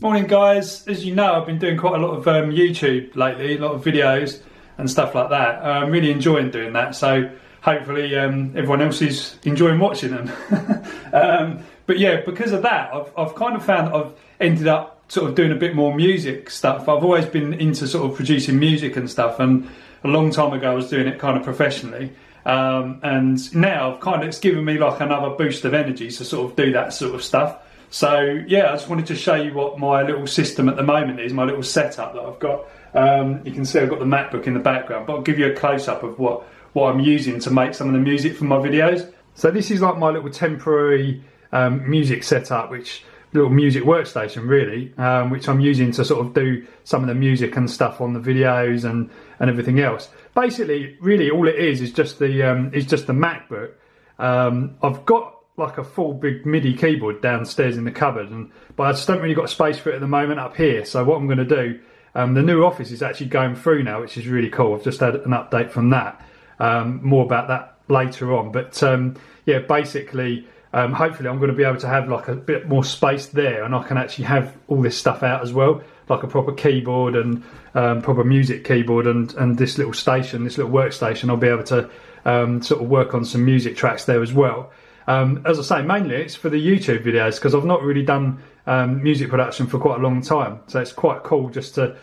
Morning guys, as you know I've been doing quite a lot of YouTube lately, a lot of videos and stuff like that. I'm really enjoying doing that, so hopefully everyone else is enjoying watching them. But yeah, because of that I've kind of found that I've ended up sort of doing a bit more music stuff. I've always been into sort of producing music and stuff, and a long time ago I was doing it kind of professionally. And now it's given me like another boost of energy to sort of do that sort of stuff. So yeah, I just wanted to show you what my little system at the moment is, my little setup that I've got. You can see I've got the MacBook in the background, but I'll give you a close-up of what I'm using to make some of the music for my videos. So this is like my little temporary music setup, little music workstation really, which I'm using to sort of do some of the music and stuff on the videos and everything else. Basically, really all it is just the MacBook. I've got like a full big MIDI keyboard downstairs in the cupboard, but I just don't really got space for it at the moment up here. So what I'm going to do, the new office is actually going through now, which is really cool. I've just had an update from that. More about that later on, but yeah, basically hopefully I'm going to be able to have like a bit more space there, and I can actually have all this stuff out as well, like a proper keyboard and proper music keyboard, and this little station, this little workstation. I'll be able to sort of work on some music tracks there as well. As I say, mainly it's for the YouTube videos, because I've not really done music production for quite a long time, so it's quite cool just to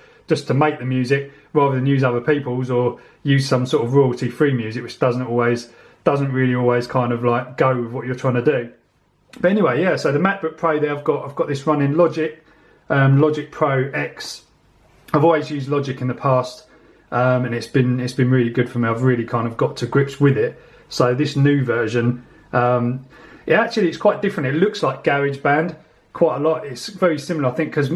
make the music rather than use other people's or use some sort of royalty-free music, which doesn't really always kind of like go with what you're trying to do. But anyway, yeah, so the MacBook Pro there, I've got this running Logic Pro X. I've always used Logic in the past, and it's been really good for me. I've really kind of got to grips with it. So this new version, it's quite different. It looks like GarageBand quite a lot. It's very similar, I think, because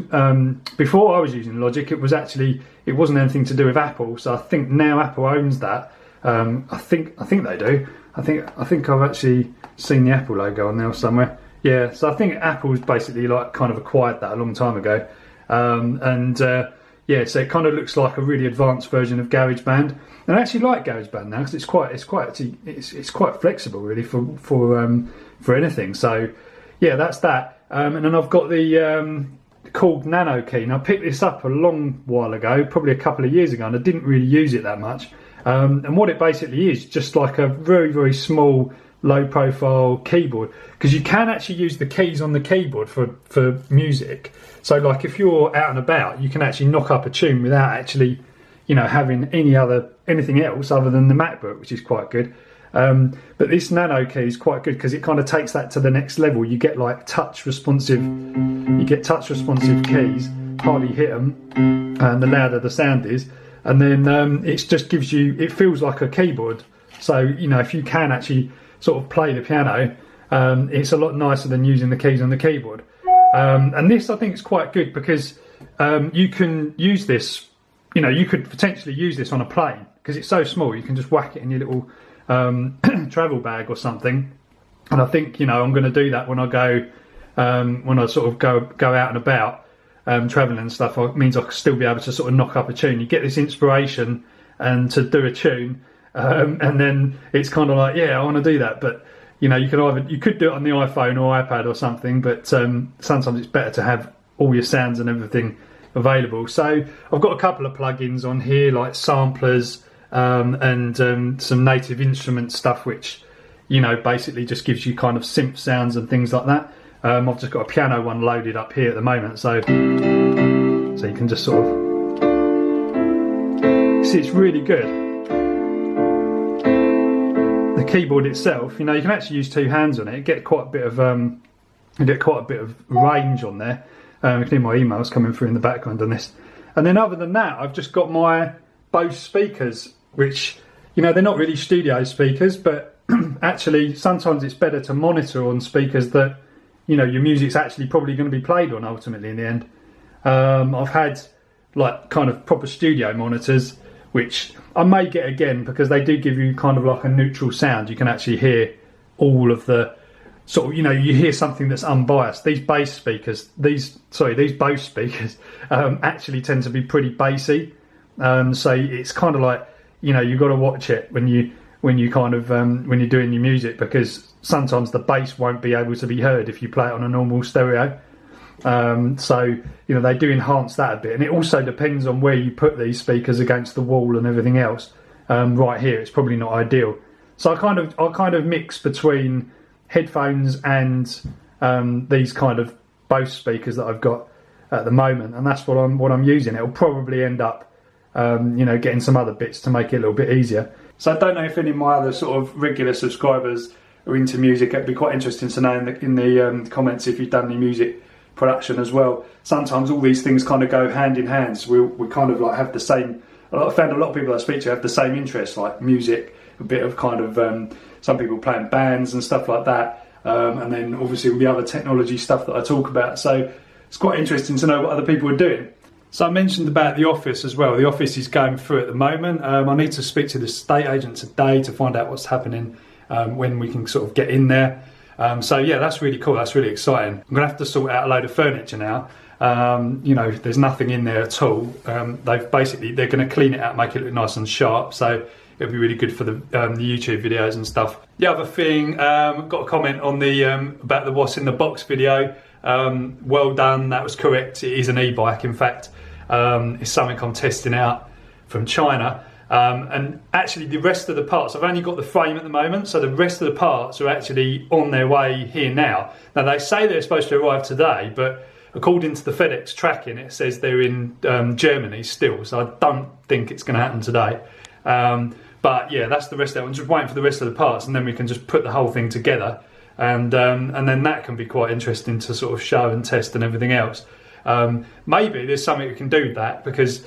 before I was using Logic, it wasn't anything to do with Apple. So I think now Apple owns that. I think they do. I think I've actually seen the Apple logo on there somewhere. Yeah, so I think Apple's basically like kind of acquired that a long time ago. Yeah, so it kind of looks like a really advanced version of GarageBand. And I actually like GarageBand now, because it's quite flexible really for anything. So yeah, that's that. And then I've got the called Nano Key. Now I picked this up a long while ago, probably a couple of years ago, and I didn't really use it that much. And what it basically is, just like a very, very small, low-profile keyboard, because you can actually use the keys on the keyboard for music. So, like if you're out and about, you can actually knock up a tune without actually, having anything else other than the MacBook, which is quite good. But this Nano Key is quite good because it kind of takes that to the next level. You get like touch responsive keys, hardly hit them, and the louder the sound is. And then it just gives you, it feels like a keyboard. So, if you can actually sort of play the piano, it's a lot nicer than using the keys on the keyboard. And this, I think, is quite good because you can use this, you could potentially use this on a plane because it's so small. You can just whack it in your little travel bag or something. And I think, I'm going to do that when I go, when I sort of go out and about. Travelling and stuff, it means I'll still be able to sort of knock up a tune. You get this inspiration and to do a tune, and then it's kind of like, yeah, I want to do that. But you could do it on the iPhone or iPad or something. But sometimes it's better to have all your sounds and everything available. So I've got a couple of plugins on here, like samplers and some native instrument stuff, which basically just gives you kind of synth sounds and things like that. I've just got a piano one loaded up here at the moment, so you can just sort of see it's really good. The keyboard itself, you can actually use two hands on it. You get quite a bit of range on there. You can hear my emails coming through in the background on this. And then other than that, I've just got my Bose speakers, which they're not really studio speakers, but actually sometimes it's better to monitor on speakers that your music's actually probably going to be played on ultimately in the end. I've had like kind of proper studio monitors, which I may get again because they do give you kind of like a neutral sound. You can actually hear all of the sort of, you hear something that's unbiased. These Bose speakers actually tend to be pretty bassy. So it's kind of like, you've got to watch it when you when you're doing your music, because sometimes the bass won't be able to be heard if you play it on a normal stereo. So, you know, they do enhance that a bit. And it also depends on where you put these speakers against the wall and everything else. Right here, it's probably not ideal. So I kind of mix between headphones and these kind of Bose speakers that I've got at the moment, and that's what I'm using. It'll probably end up, you know, getting some other bits to make it a little bit easier. So I don't know if any of my other sort of regular subscribers are into music. It'd be quite interesting to know in the comments if you've done any music production as well. Sometimes all these things kind of go hand in hand. So we kind of like have the same. I found a lot of people I speak to have the same interests, like music, a bit of kind of some people playing bands and stuff like that, and then obviously all the other technology stuff that I talk about. So it's quite interesting to know what other people are doing. So I mentioned about the office as well. The office is going through at the moment. I need to speak to the estate agent today to find out what's happening, when we can sort of get in there. So yeah, that's really cool. That's really exciting. I'm gonna have to sort out a load of furniture now. You know, there's nothing in there at all. They're going to clean it out, make it look nice and sharp. So it'll be really good for the YouTube videos and stuff. The other thing, got a comment on the about the what's in the box video. Well done, that was correct. It is an e-bike. In fact, it's something I'm testing out from China. And actually the rest of the parts, I've only got the frame at the moment, so the rest of the parts are actually on their way here now. Now they say they're supposed to arrive today, but according to the FedEx tracking, it says they're in Germany still, so I don't think it's going to happen today. But yeah, that's the rest of it. I'm just waiting for the rest of the parts, and then we can just put the whole thing together, and then that can be quite interesting to sort of show and test and everything else. Maybe there's something we can do with that, because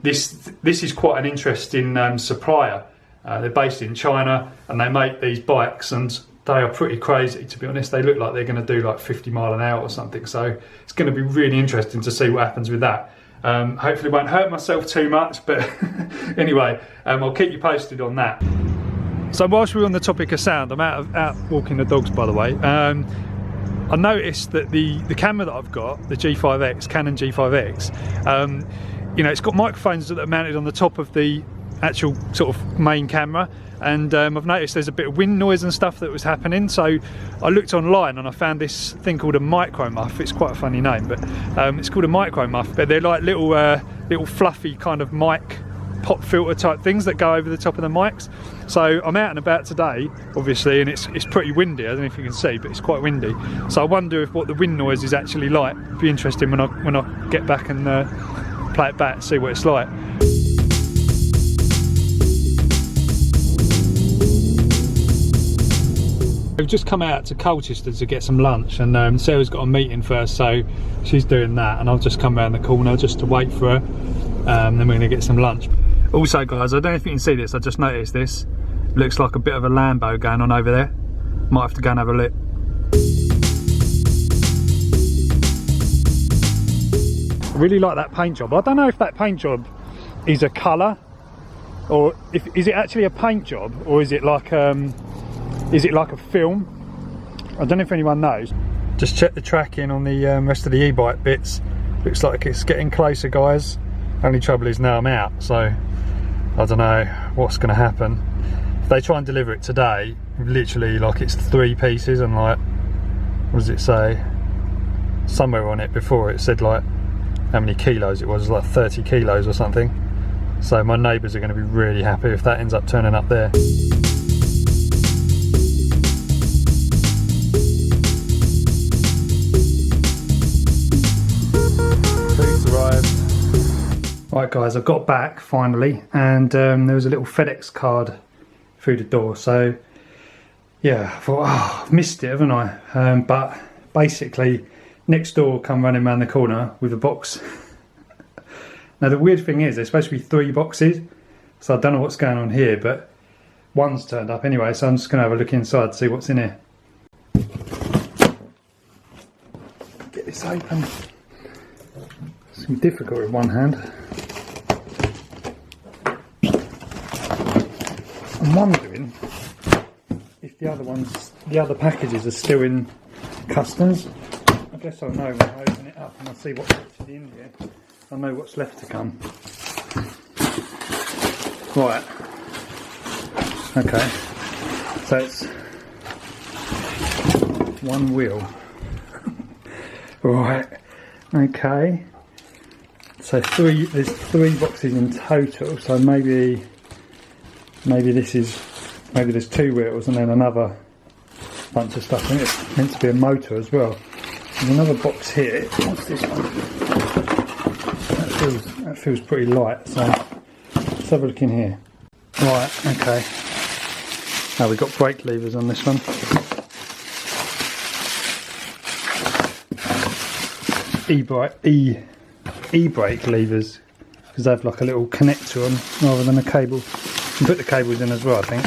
this is quite an interesting supplier. They're based in China, and they make these bikes, and they are pretty crazy, to be honest. They look like they're going to do like 50 mile an hour or something. So it's going to be really interesting to see what happens with that. Hopefully won't hurt myself too much, but anyway, I'll keep you posted on that. So whilst we're on the topic of sound, I'm out walking the dogs, by the way. I noticed that the camera that I've got, the G5X, Canon G5X, you know, it's got microphones that are mounted on the top of the actual sort of main camera, and I've noticed there's a bit of wind noise and stuff that was happening. So I looked online and I found this thing called a micro muff. It's quite a funny name, but it's called a micro muff. But they're like little fluffy kind of mic pop filter type things that go over the top of the mics. So I'm out and about today, obviously, and it's pretty windy. I don't know if you can see, but it's quite windy. So I wonder if what the wind noise is actually like. It'd be interesting when I get back and play it back, see what it's like. We've just come out to Colchester to get some lunch, and Sarah's got a meeting first, so she's doing that, and I've just come around the corner just to wait for her, then we're going to get some lunch. Also guys, I don't know if you can see this, I just noticed this. Looks like a bit of a Lambo going on over there. Might have to go and have a look. I really like that paint job. I don't know if that paint job is a colour, or is it actually a paint job, or is it like a film? I don't know if anyone knows. Just check the tracking on the rest of the e-bike bits. Looks like it's getting closer, guys. Only trouble is now I'm out, so I don't know what's going to happen. If they try and deliver it today, literally like it's 3 pieces, and like, what does it say? Somewhere on it before it said like how many kilos it was, like 30 kilos or something. So my neighbours are going to be really happy if that ends up turning up there. Right guys, I got back finally, and there was a little FedEx card through the door, so yeah, I thought, oh, I've missed it, haven't I? But basically, next door come running around the corner with a box. Now the weird thing is, there's supposed to be 3 boxes, so I don't know what's going on here, but one's turned up anyway, so I'm just going to have a look inside to see what's in here. Get this open. It's going to be difficult with one hand. I'm wondering if the other packages are still in customs. I guess I'll know when I open it up and I'll see what's actually in here. I'll know what's left to come. Right. Okay. So it's one wheel. Right, okay. So there's 3 boxes in total, so maybe there's 2 wheels and then another bunch of stuff in it. It's meant to be a motor as well. There's another box here. What's this one? That feels pretty light, so let's have a look in here. Right, okay. Now we've got brake levers on this one. E-brake levers, because they have like a little connector on rather than a cable. You can put the cables in as well, I think.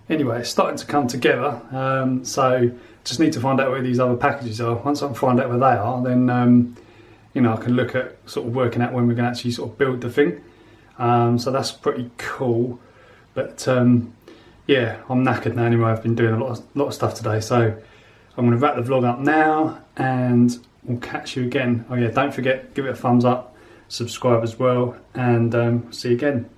Anyway, it's starting to come together, so just need to find out where these other packages are. Once I can find out where they are, then you know, I can look at sort of working out when we can actually sort of build the thing. So that's pretty cool. But yeah, I'm knackered now anyway. I've been doing a lot of stuff today, so I'm going to wrap the vlog up now, and we'll catch you again. Oh yeah, don't forget, give it a thumbs up, subscribe as well, and see you again.